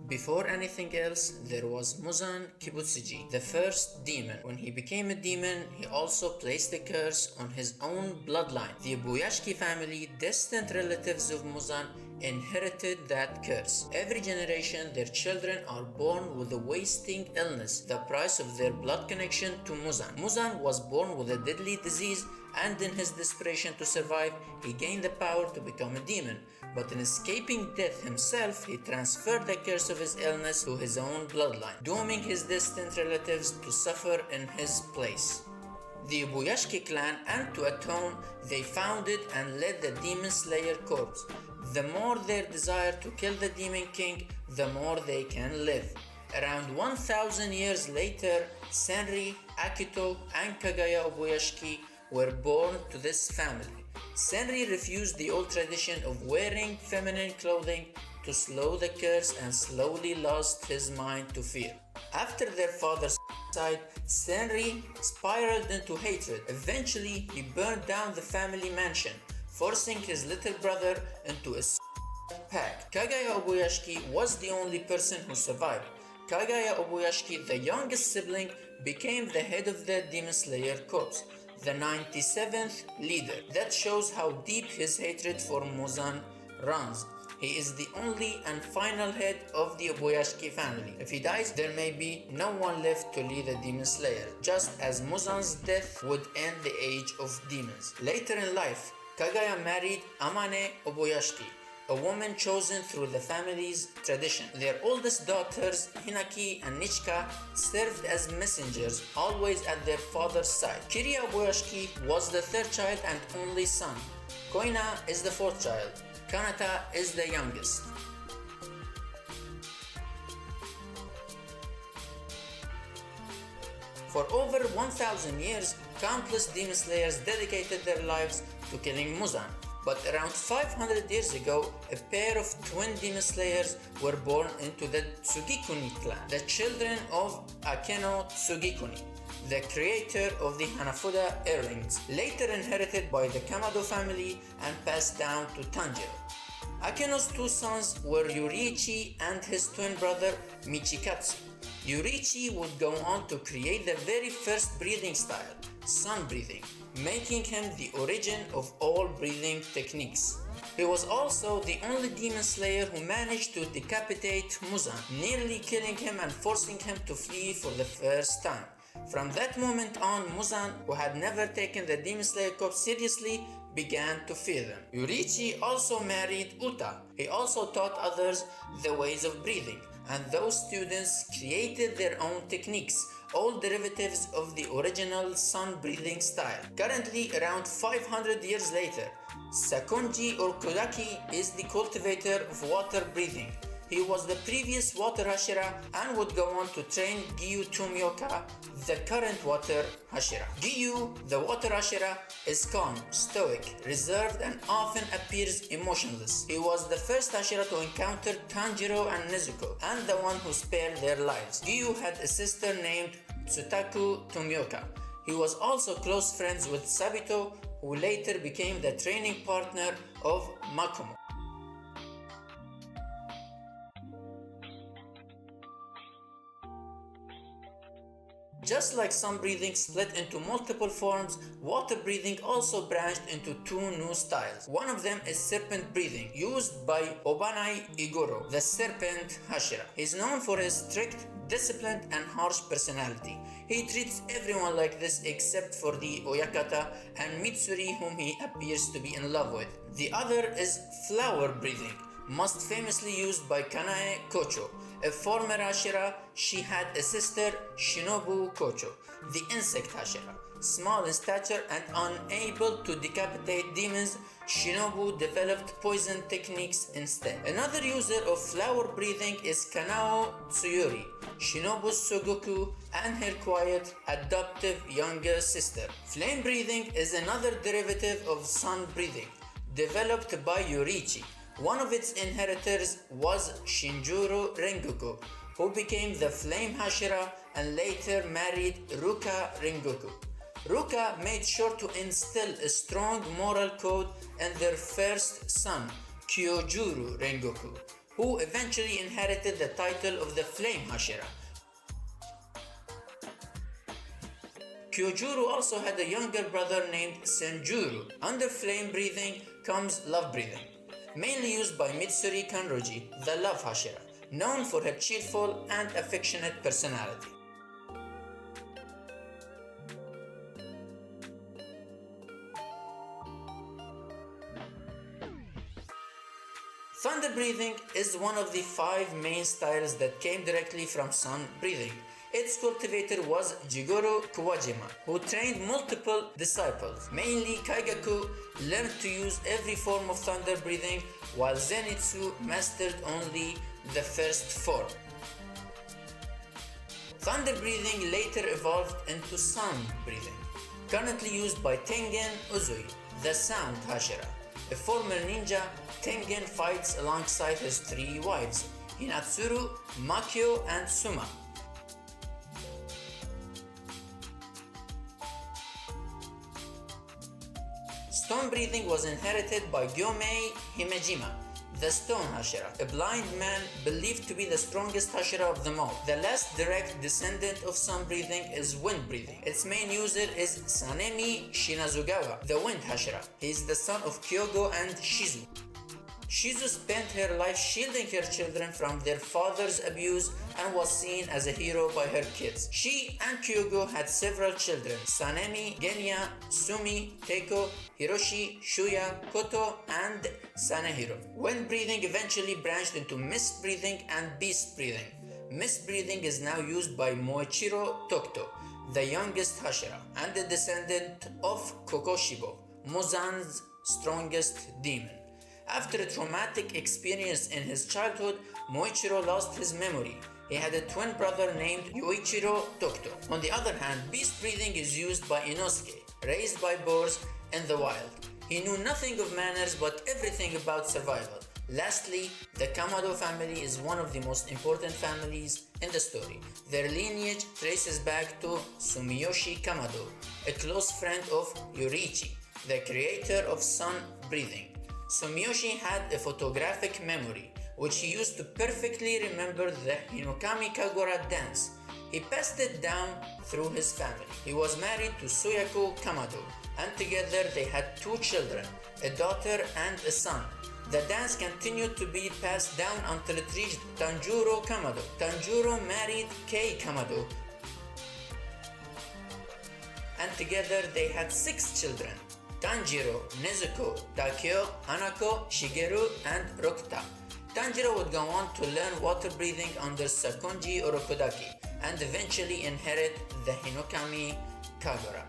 Before anything else, there was Muzan Kibutsuji, the first demon. When he became a demon, he also placed a curse on his own bloodline. The Ubuyashiki family, distant relatives of Muzan, inherited that curse. Every generation, their children are born with a wasting illness, the price of their blood connection to Muzan. Muzan was born with a deadly disease, and in his desperation to survive, he gained the power to become a demon. But in escaping death himself, he transferred the curse of his illness to his own bloodline, dooming his distant relatives to suffer in his place. The Ubuyashiki clan, and to atone, they founded and led the Demon Slayer Corps. The more their desire to kill the Demon King, the more they can live. Around 1000 years later, Senri, Akito, and Kagaya Ubuyashiki were born to this family. Senri refused the old tradition of wearing feminine clothing to slow the curse and slowly lost his mind to fear. After their father's suicide, Senri spiraled into hatred. Eventually, he burned down the family mansion, forcing his little brother into a pack. Kagaya Ubuyashiki was the only person who survived. Kagaya Ubuyashiki, the youngest sibling, became the head of the Demon Slayer Corps, the 97th leader. That shows how deep his hatred for Muzan runs. He is the only and final head of the Ubuyashiki family. If he dies, there may be no one left to lead a Demon Slayer, just as Muzan's death would end the age of demons. Later in life, Kagaya married Amane Ubuyashiki, a woman chosen through the family's tradition. Their oldest daughters, Hinaki and Nichika, served as messengers, always at their father's side. Kiriya Ubuyashiki was the third child and only son. Koina is the fourth child. Kanata is the youngest. For over 1000 years, countless Demon Slayers dedicated their lives to killing Muzan. But around 500 years ago, a pair of twin Demon Slayers were born into the Tsugikuni clan, the children of Akeno Tsugikuni, the creator of the Hanafuda earrings, later inherited by the Kamado family and passed down to Tanjiro. Akeno's two sons were Yoriichi and his twin brother Michikatsu. Yoriichi would go on to create the very first breathing style, sun breathing, making him the origin of all breathing techniques. He was also the only Demon Slayer who managed to decapitate Muzan, nearly killing him and forcing him to flee for the first time. From that moment on, Muzan, who had never taken the Demon Slayer Corps seriously, began to fear them. Yoriichi also married Uta. He also taught others the ways of breathing, and those students created their own techniques, all derivatives of the original sun breathing style. Currently, around 500 years later, Sakonji Urokodaki is the cultivator of water breathing. He was the previous water Hashira and would go on to train Giyu Tomioka, the current water Hashira. Giyu, the water Hashira, is calm, stoic, reserved, and often appears emotionless. He was the first Hashira to encounter Tanjiro and Nezuko, and the one who spared their lives. Giyu had a sister named Tsutaku Tomioka. He was also close friends with Sabito, who later became the training partner of Makomo. Just like sun breathing split into multiple forms, water breathing also branched into two new styles. One of them is serpent breathing, used by Obanai Igoro, the serpent Hashira. He is known for his strict, disciplined, and harsh personality. He treats everyone like this except for the Oyakata and Mitsuri, whom he appears to be in love with. The other is flower breathing, most famously used by Kanae Kocho, a former Hashira. She had a sister, Shinobu Kocho, the insect Hashira. Small in stature and unable to decapitate demons, Shinobu developed poison techniques instead. Another user of flower breathing is Kanao Tsuyuri, Shinobu's Sogoku and her quiet, adoptive younger sister. Flame breathing is another derivative of sun breathing, developed by Yoriichi. One of its inheritors was Shinjuro Rengoku, who became the Flame Hashira and later married Ruka Rengoku. Ruka made sure to instill a strong moral code in their first son, Kyojuro Rengoku, who eventually inherited the title of the Flame Hashira. Kyojuro also had a younger brother named Senjuro. Under flame breathing comes love breathing, mainly used by Mitsuri Kanroji, the love Hashira, known for her cheerful and affectionate personality. Thunder breathing is one of the 5 main styles that came directly from sun breathing. Its cultivator was Jigoro Kawajima, who trained multiple disciples. Mainly Kaigaku learned to use every form of thunder breathing, while Zenitsu mastered only the first form. Thunder breathing later evolved into sun breathing, currently used by Tengen Uzui, the sound Hashira. A former ninja, Tengen fights alongside his 3 wives, Hinatsuru, Makyo, and Suma. Stone breathing was inherited by Gyomei Himejima, the stone Hashira, a blind man believed to be the strongest Hashira of them all. The last direct descendant of sun breathing is wind breathing. Its main user is Sanemi Shinazugawa, the wind Hashira. He is the son of Kyogo and Shizu. Shizu spent her life shielding her children from their father's abuse and was seen as a hero by her kids. She and Kyogo had several children: Sanemi, Genya, Sumi, Teiko, Hiroshi, Shuya, Koto, and Sanehiro. Wind breathing eventually branched into mist breathing and beast breathing. Mist breathing is now used by Moichiro Tokuto, the youngest Hashira, and the descendant of Kokoshibo, Muzan's strongest demon. After a traumatic experience in his childhood, Moichiro lost his memory. He had a twin brother named Yoichiro Tokuto. On the other hand, beast breathing is used by Inosuke, raised by boars in the wild. He knew nothing of manners but everything about survival. Lastly, the Kamado family is one of the most important families in the story. Their lineage traces back to Sumiyoshi Kamado, a close friend of Yoriichi, the creator of sun breathing. Sumiyoshi had a photographic memory, which he used to perfectly remember the Hinokami Kagura dance. He passed it down through his family. He was married to Suyaku Kamado, and together they had 2 children, a daughter and a son. The dance continued to be passed down until it reached Tanjiro Kamado. Tanjiro married Kei Kamado, and together they had 6 children: Tanjiro, Nezuko, Takeo, Hanako, Shigeru, and Rokuta. Tanjiro would go on to learn water breathing under Sakonji Urokodaki and eventually inherit the Hinokami Kagura.